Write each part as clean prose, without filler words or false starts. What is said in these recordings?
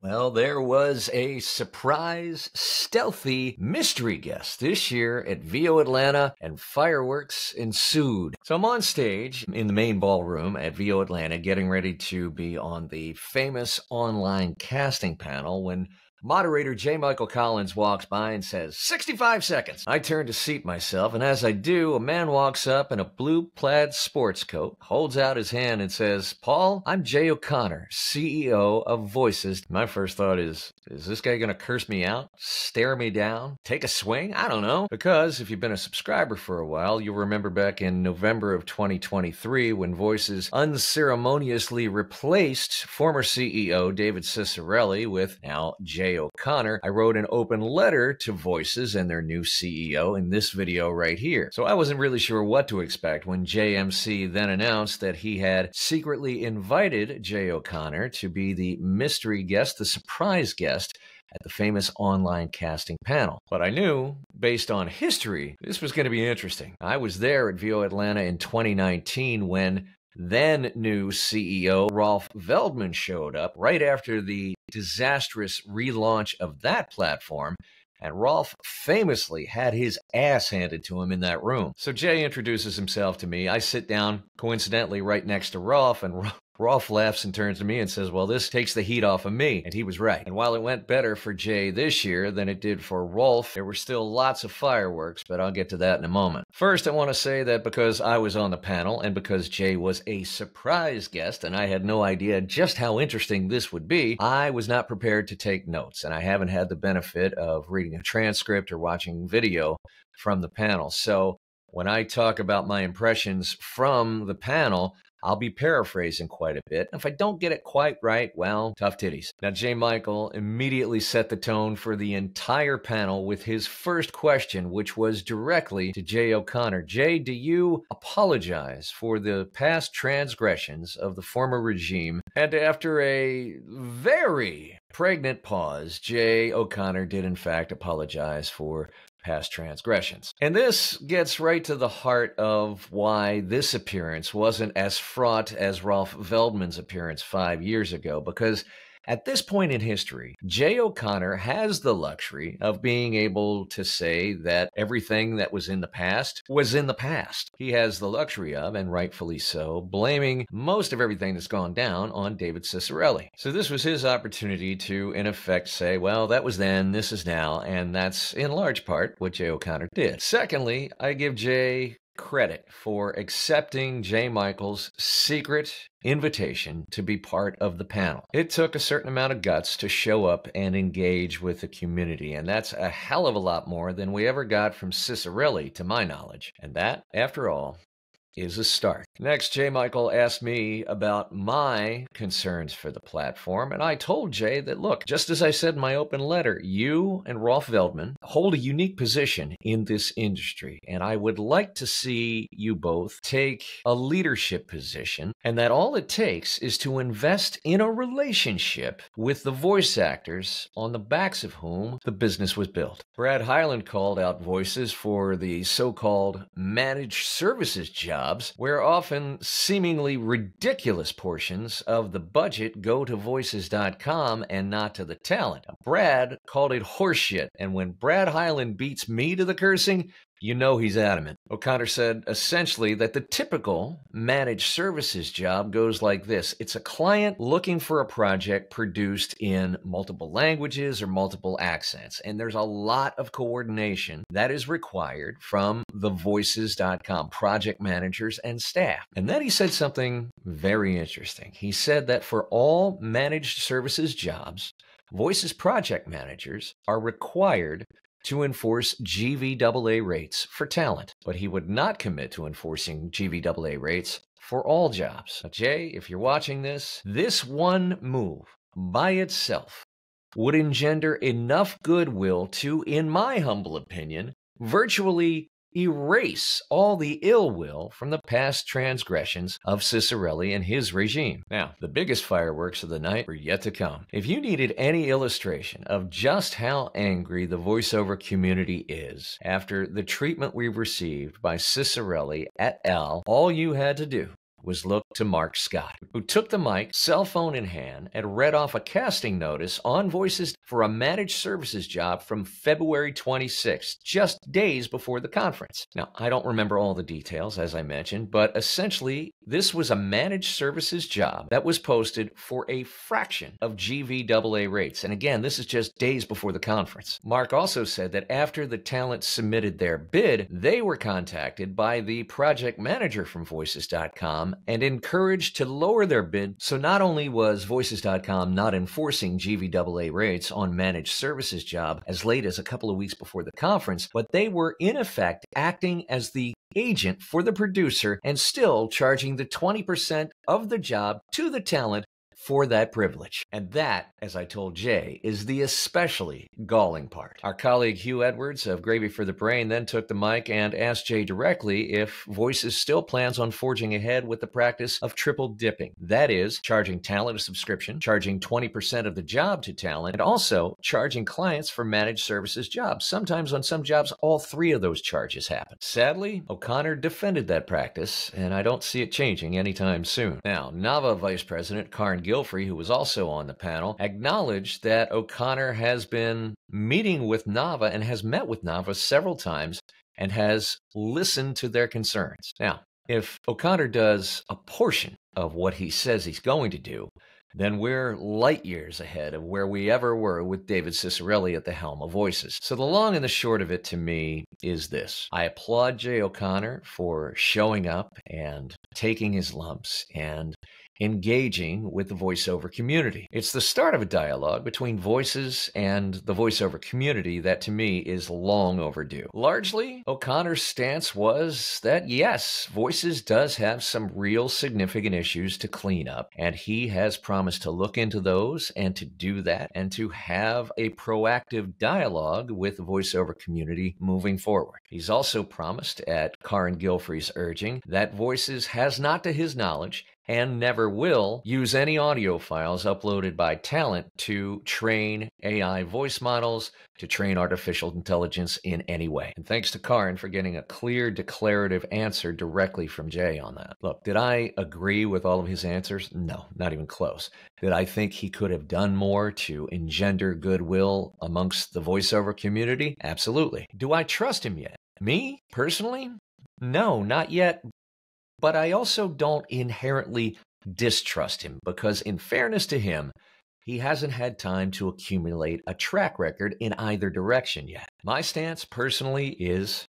Well, there was a surprise, stealthy mystery guest this year at Vio Atlanta, and fireworks ensued. So I'm on stage in the main ballroom at Vio Atlanta, getting ready to be on the famous online casting panel when moderator J. Michael Collins walks by and says, 65 seconds. I turn to seat myself, and as I do, a man walks up in a blue plaid sports coat, holds out his hand and says, Paul, I'm Jay O'Connor, CEO of Voices. My first thought is this guy going to curse me out, stare me down, take a swing? I don't know. Because if you've been a subscriber for a while, you'll remember back in November of 2023 when Voices unceremoniously replaced former CEO David Ciccarelli with now Jay O'Connor. I wrote an open letter to Voices and their new CEO in this video right here. So I wasn't really sure what to expect when JMC then announced that he had secretly invited Jay O'Connor to be the mystery guest, the surprise guest at the famous online casting panel. But I knew, based on history, this was going to be interesting. I was there at Vio Atlanta in 2019 when then new CEO Rolf Veldman showed up right after the disastrous relaunch of that platform, and Rolf famously had his ass handed to him in that room. So Jay introduces himself to me. I sit down, coincidentally, right next to Rolf, and Rolf laughs and turns to me and says, well, this takes the heat off of me. And he was right. And while it went better for Jay this year than it did for Rolf, there were still lots of fireworks, but I'll get to that in a moment. First, I want to say that because I was on the panel and because Jay was a surprise guest and I had no idea just how interesting this would be, I was not prepared to take notes, and I haven't had the benefit of reading a transcript or watching video from the panel. So when I talk about my impressions from the panel, I'll be paraphrasing quite a bit. If I don't get it quite right, well, tough titties. Now, J. Michael immediately set the tone for the entire panel with his first question, which was directly to Jay O'Connor. Jay, do you apologize for the past transgressions of the former regime? And after a very pregnant pause, Jay O'Connor did in fact apologize for past transgressions. And this gets right to the heart of why this appearance wasn't as fraught as Rolf Veldman's appearance 5 years ago, because at this point in history, Jay O'Connor has the luxury of being able to say that everything that was in the past was in the past. He has the luxury of, and rightfully so, blaming most of everything that's gone down on David Ciccarelli. So this was his opportunity to, in effect, say, well, that was then, this is now, and that's in large part what Jay O'Connor did. Secondly, I give Jay credit for accepting J. Michael's secret invitation to be part of the panel. It took a certain amount of guts to show up and engage with the community, and that's a hell of a lot more than we ever got from Ciccarelli, to my knowledge. And that, after all, is a start. Next, J. Michael asked me about my concerns for the platform, and I told Jay that, look, just as I said in my open letter, you and Rolf Veldman hold a unique position in this industry, and I would like to see you both take a leadership position, and that all it takes is to invest in a relationship with the voice actors on the backs of whom the business was built. Brad Hyland called out Voices for the so-called managed services jobs, where often seemingly ridiculous portions of the budget go to Voices.com and not to the talent. Now, Brad called it horseshit, and when Brad Hyland beats me to the cursing, you know he's adamant. O'Connor said essentially that the typical managed services job goes like this. It's a client looking for a project produced in multiple languages or multiple accents, and there's a lot of coordination that is required from the Voices.com project managers and staff. And then he said something very interesting. He said that for all managed services jobs, Voices project managers are required to enforce GVAA rates for talent, but he would not commit to enforcing GVAA rates for all jobs. Now, Jay, if you're watching this one move by itself would engender enough goodwill to, in my humble opinion, virtually erase all the ill will from the past transgressions of Ciccarelli and his regime. Now, the biggest fireworks of the night are yet to come. If you needed any illustration of just how angry the voiceover community is after the treatment we received by Ciccarelli et al., all you had to do was look to Mark Scott, who took the mic, cell phone in hand, and read off a casting notice on Voices for a managed services job from February 26th, just days before the conference. Now, I don't remember all the details, as I mentioned, but essentially, this was a managed services job that was posted for a fraction of GVAA rates. And again, this is just days before the conference. Mark also said that after the talent submitted their bid, they were contacted by the project manager from Voices.com and encouraged to lower their bid. So not only was Voices.com not enforcing GVAA rates on managed services job as late as a couple of weeks before the conference, but they were in effect acting as the agent for the producer and still charging the 20% of the job to the talent for that privilege. And that, as I told Jay, is the especially galling part. Our colleague Hugh Edwards of Gravy for the Brain then took the mic and asked Jay directly if Voices still plans on forging ahead with the practice of triple dipping. That is, charging talent a subscription, charging 20% of the job to talent, and also charging clients for managed services jobs. Sometimes on some jobs, all three of those charges happen. Sadly, O'Connor defended that practice, and I don't see it changing anytime soon. Now, NAVA Vice President Karen Gilfrey, who was also on the panel, acknowledged that O'Connor has been meeting with NAVA and has met with NAVA several times and has listened to their concerns. Now, if O'Connor does a portion of what he says he's going to do, then we're light years ahead of where we ever were with David Ciccarelli at the helm of Voices. So the long and the short of it to me is this. I applaud Jay O'Connor for showing up and taking his lumps and engaging with the voiceover community. It's the start of a dialogue between Voices and the voiceover community that to me is long overdue. Largely, O'Connor's stance was that yes, Voices does have some real significant issues to clean up, and he has promised to look into those and to do that and to have a proactive dialogue with the voiceover community moving forward. He's also promised, at Karen Gilfrey's urging, that Voices has not, to his knowledge, and never will use any audio files uploaded by talent to train AI voice models, to train artificial intelligence in any way. And thanks to Karen for getting a clear declarative answer directly from Jay on that. Look, did I agree with all of his answers? No, not even close. Did I think he could have done more to engender goodwill amongst the voiceover community? Absolutely. Do I trust him yet? Me, personally? No, not yet. But I also don't inherently distrust him because, in fairness to him, he hasn't had time to accumulate a track record in either direction yet. My stance, personally, is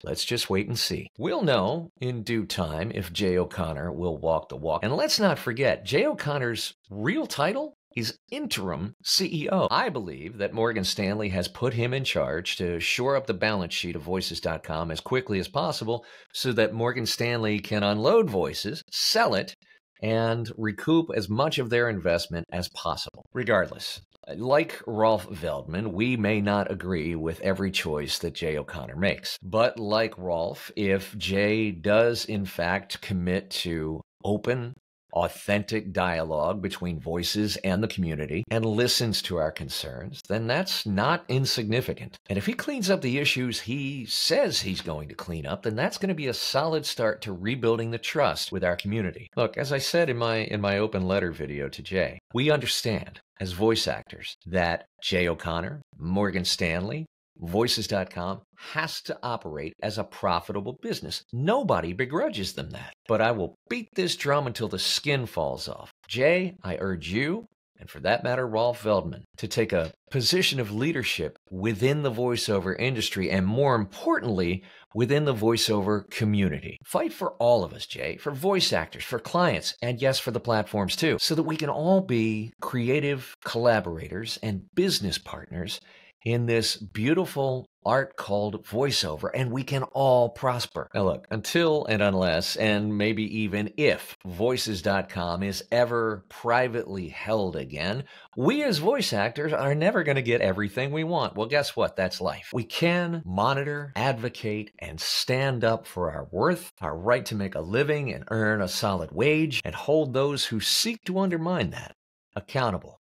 let's just wait and see. We'll know in due time if Jay O'Connor will walk the walk. And let's not forget, Jay O'Connor's real title is interim CEO. I believe that Morgan Stanley has put him in charge to shore up the balance sheet of Voices.com as quickly as possible so that Morgan Stanley can unload Voices, sell it, and recoup as much of their investment as possible. Regardless, like Rolf Veldman, we may not agree with every choice that Jay O'Connor makes. But like Rolf, if Jay does in fact commit to open, authentic dialogue between Voices and the community and listens to our concerns, then that's not insignificant. And if he cleans up the issues he says he's going to clean up, then that's going to be a solid start to rebuilding the trust with our community. Look, as I said in my open letter video to Jay, we understand as voice actors that Jay O'Connor, Morgan Stanley, Voices.com has to operate as a profitable business. Nobody begrudges them that. But I will beat this drum until the skin falls off. Jay, I urge you, and for that matter, Rolf Veldman, to take a position of leadership within the voiceover industry and, more importantly, within the voiceover community. Fight for all of us, Jay, for voice actors, for clients, and yes, for the platforms too, so that we can all be creative collaborators and business partners in this beautiful art called voiceover, and we can all prosper. Now look, until and unless, and maybe even if, Voices.com is ever privately held again, we as voice actors are never going to get everything we want. Well, guess what? That's life. We can monitor, advocate, and stand up for our worth, our right to make a living and earn a solid wage, and hold those who seek to undermine that accountable.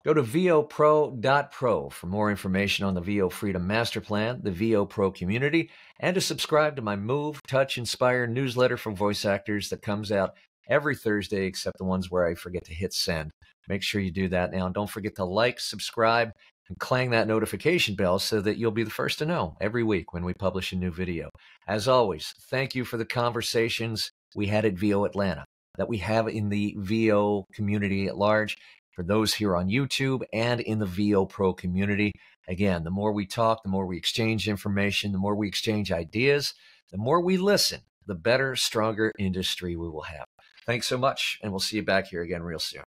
Go to vopro.pro for more information on the Vio Freedom Master Plan, the Vio Pro community, and to subscribe to my Move, Touch, Inspire newsletter for voice actors that comes out every Thursday, except the ones where I forget to hit send. Make sure you do that now. And don't forget to like, subscribe, and clang that notification bell so that you'll be the first to know every week when we publish a new video. As always, thank you for the conversations we had at Vio Atlanta, that we have in the Vio community at large, for those here on YouTube and in the Vio Pro community. Again, the more we talk, the more we exchange information, the more we exchange ideas, the more we listen, the better, stronger industry we will have. Thanks so much, and we'll see you back here again real soon.